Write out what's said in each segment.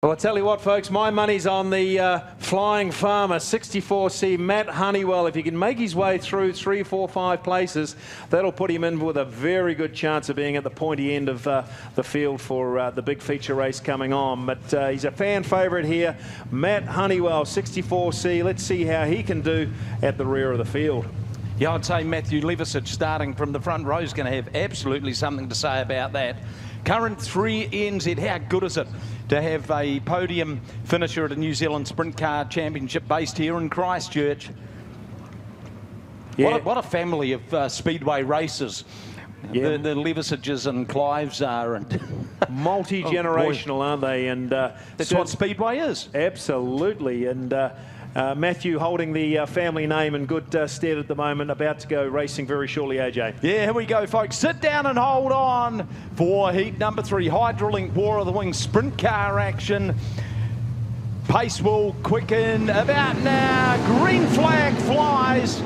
Well, I tell you what, folks, my money's on the Flying Farmer 64C Matt Honeywell. If he can make his way through 3, 4, 5 places, that'll put him in with a very good chance of being at the pointy end of the field for the big feature race coming on. But he's a fan favourite here, Matt Honeywell, 64C. Let's see how he can do at the rear of the field. Yeah, I'd say Matthew Levisic starting from the front row is going to have absolutely something to say about that. Current 3 NZ, how good is it to have a podium finisher at a New Zealand Sprint Car Championship based here in Christchurch? Yeah. What a family of speedway racers. Yeah. The Levisiges and Clives are. And multi-generational, aren't they? And that's what speedway is. Absolutely. And Matthew holding the family name in good stead at the moment, about to go racing very shortly, AJ. Yeah, here we go, folks. Sit down and hold on for heat number 3, Hydrolink War of the Wings sprint car action. Pace will quicken about now. Green flag flies.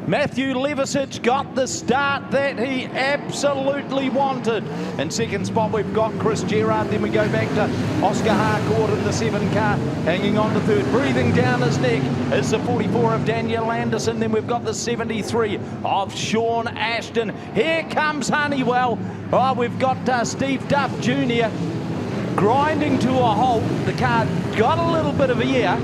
Matthew Levisic got the start that he absolutely wanted. In second spot, we've got Chris Gerard. Then we go back to Oscar Harcourt in the 7 car, hanging on to third. Breathing down his neck is the 44 of Daniel Anderson. Then we've got the 73 of Sean Ashton. Here comes Honeywell. Oh, we've got Steve Duff Jr. grinding to a halt. The car got a little bit of air.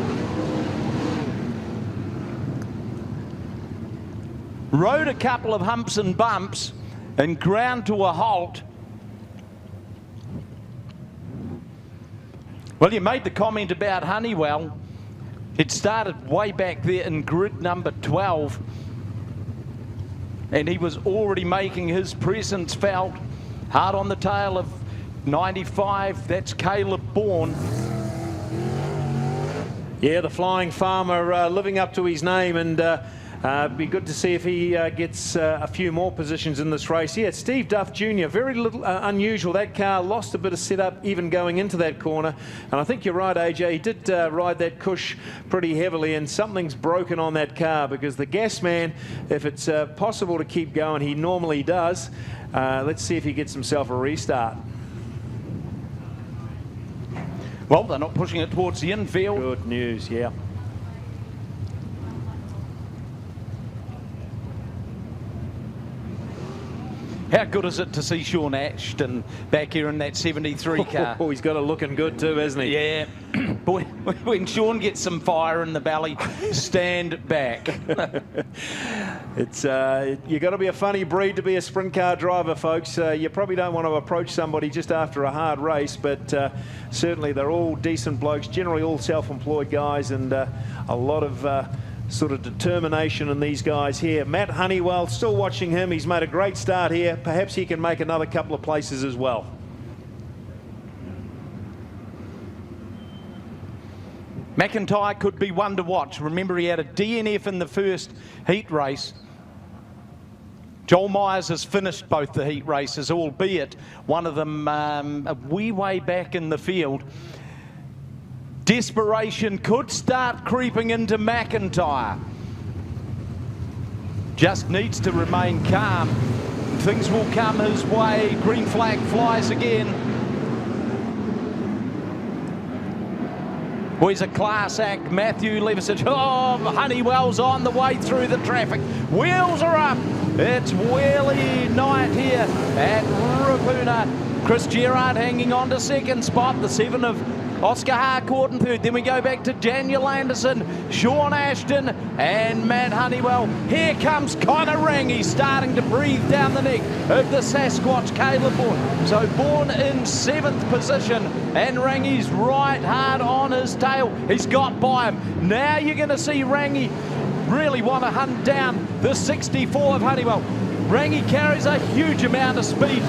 Rode a couple of humps and bumps and ground to a halt. Well, you made the comment about Honeywell. It started way back there in grid number 12, and he was already making his presence felt. Hard on the tail of 95, that's Caleb Bourne. Yeah, the Flying Farmer living up to his name, and be good to see if he gets a few more positions in this race. Yeah, Steve Duff Jr., very little unusual. That car lost a bit of setup even going into that corner. And I think you're right, AJ. He did ride that cush pretty heavily, and something's broken on that car, because the gas man, if it's possible to keep going, he normally does. Let's see if he gets himself a restart. Well, they're not pushing it towards the infield. Good news, yeah. How good is it to see Sean Ashton back here in that 73 car? Oh, he's got it looking good too, hasn't he? Yeah. Boy, when Sean gets some fire in the belly, stand back. It's you got to be a funny breed to be a sprint car driver, folks. You probably don't want to approach somebody just after a hard race, but certainly they're all decent blokes, generally all self-employed guys, and a lot of sort of determination in these guys here. Matt Honeywell, still watching him. He's made a great start here. Perhaps he can make another couple of places as well. McIntyre could be one to watch. Remember, he had a DNF in the first heat race. Joel Myers has finished both the heat races, albeit one of them a wee way back in the field. Desperation could start creeping into McIntyre. Just needs to remain calm. Things will come his way. Green flag flies again. Well, he's a class act, Matthew Levisic. Oh, Honeywell's on the way through the traffic. Wheels are up. It's wheelie night here at Ruapuna. Chris Gerard hanging on to second spot. The 7 of Oscar Harcourt in third. Then we go back to Daniel Anderson, Sean Ashton, and Matt Honeywell. Here comes Connor Rangi starting to breathe down the neck of the Sasquatch, Caleb Bourne. So Bourne in 7th position, and Rangi's right hard on his tail. He's got by him. Now you're going to see Rangi really want to hunt down the 64 of Honeywell. Rangi carries a huge amount of speed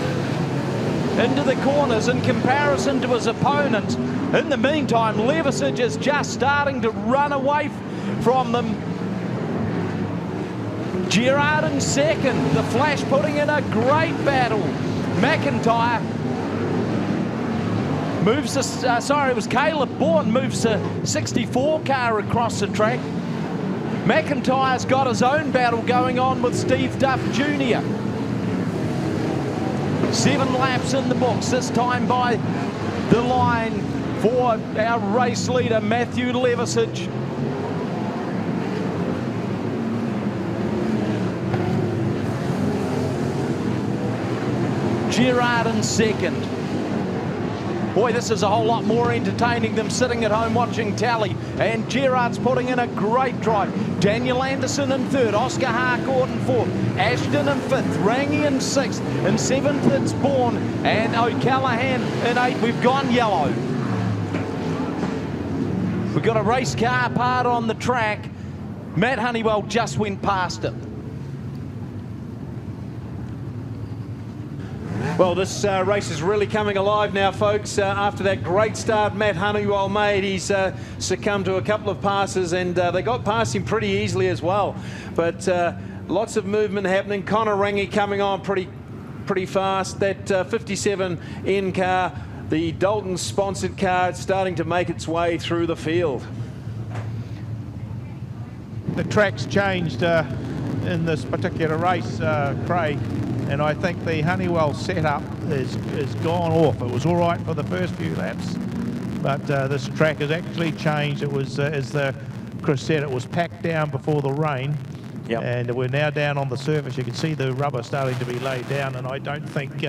into the corners in comparison to his opponent. In the meantime, Levisic is just starting to run away from them. Gerard in second, the Flash putting in a great battle. McIntyre moves it was Caleb Bourne moves the 64 car across the track. McIntyre's got his own battle going on with Steve Duff Jr. 7 laps in the books, this time by the line for our race leader, Matthew Levisage. Gerard in second. Boy, this is a whole lot more entertaining than sitting at home watching tally. And Gerard's putting in a great drive. Daniel Anderson in third, Oscar Harcourt in fourth, Ashton in fifth, Rangi in sixth, in seventh it's Bourne, and O'Callaghan in eighth. We've gone yellow. We've got a race car part on the track. Matt Honeywell just went past it. Well, this race is really coming alive now, folks. After that great start Matt Honeywell made, he's succumbed to a couple of passes, and they got past him pretty easily as well. But lots of movement happening. Connor Rangi coming on pretty fast. That 57N car, the Dalton-sponsored car, starting to make its way through the field. The track's changed in this particular race, Craig. And I think the Honeywell setup is gone off. It was all right for the first few laps, but this track has actually changed. It was, as Chris said, it was packed down before the rain. Yep. And we're now down on the surface. You can see the rubber starting to be laid down, and I don't think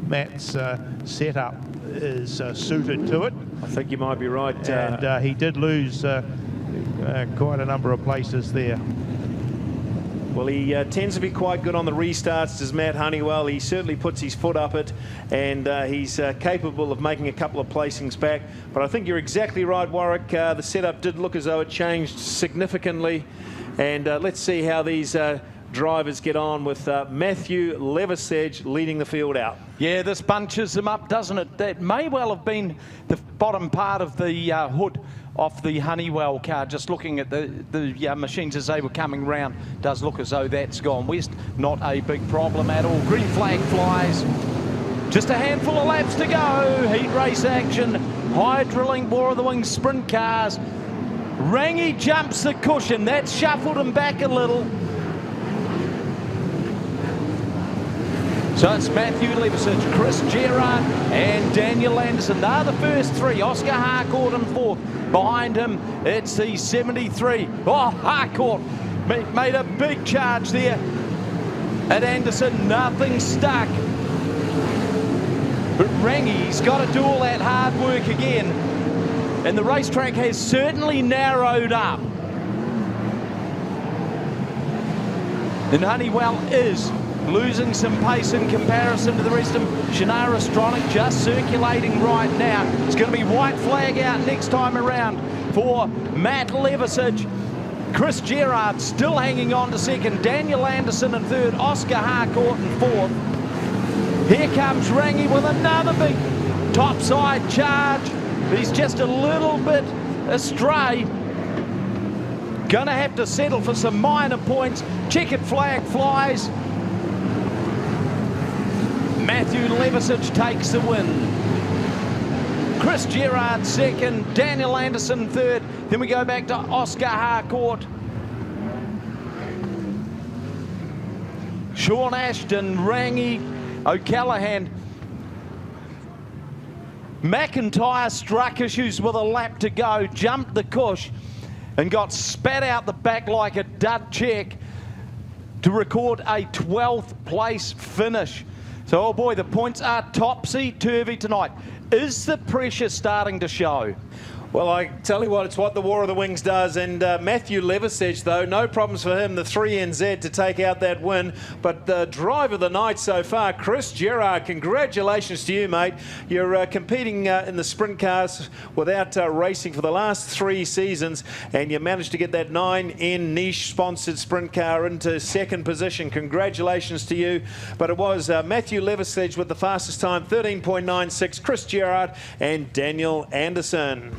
Matt's setup is suited to it. I think you might be right. And he did lose quite a number of places there. Well, he tends to be quite good on the restarts, does Matt Honeywell. He certainly puts his foot up it, and he's capable of making a couple of placings back. But I think you're exactly right, Warwick. The setup did look as though it changed significantly. And let's see how these drivers get on with Matthew Levisage leading the field out. Yeah, this bunches them up, doesn't it? That may well have been the bottom part of the hood off the Honeywell car. Just looking at the machines as they were coming round, does look as though that's gone west. Not a big problem at all. Green flag flies. Just a handful of laps to go. Heat race action. High drilling War of the Wings sprint cars. Rangi jumps the cushion. That's shuffled him back a little. So it's Matthew Levisage, Chris Gerard and Daniel Anderson. They're the first three. Oscar Harcourt in fourth. Behind him, it's the 73. Oh, Harcourt made a big charge there at Anderson. Nothing stuck. But Rangi's got to do all that hard work again. And the racetrack has certainly narrowed up. And Honeywell is losing some pace in comparison to the rest of them. Shannara Stronach just circulating right now. It's going to be white flag out next time around for Matt Levisage. Chris Gerard still hanging on to second. Daniel Anderson in third. Oscar Harcourt in fourth. Here comes Rangi with another big topside charge. He's just a little bit astray. Going to have to settle for some minor points. Checkered flag flies. Matthew Levisage takes the win. Chris Gerard second, Daniel Anderson third. Then we go back to Oscar Harcourt. Sean Ashton, Rangi, O'Callaghan. McIntyre struck issues with a lap to go, jumped the cush and got spat out the back like a dud check to record a 12th place finish. So, oh boy, the points are topsy-turvy tonight. Is the pressure starting to show? Well, I tell you what, it's what the War of the Wings does. And Matthew Levisage, though, no problems for him, the 3NZ to take out that win. But the drive of the night so far, Chris Gerard, congratulations to you, mate. You're competing in the sprint cars without racing for the last 3 seasons, and you managed to get that 9N niche-sponsored sprint car into second position. Congratulations to you. But it was Matthew Levisage with the fastest time, 13.96, Chris Gerard and Daniel Anderson.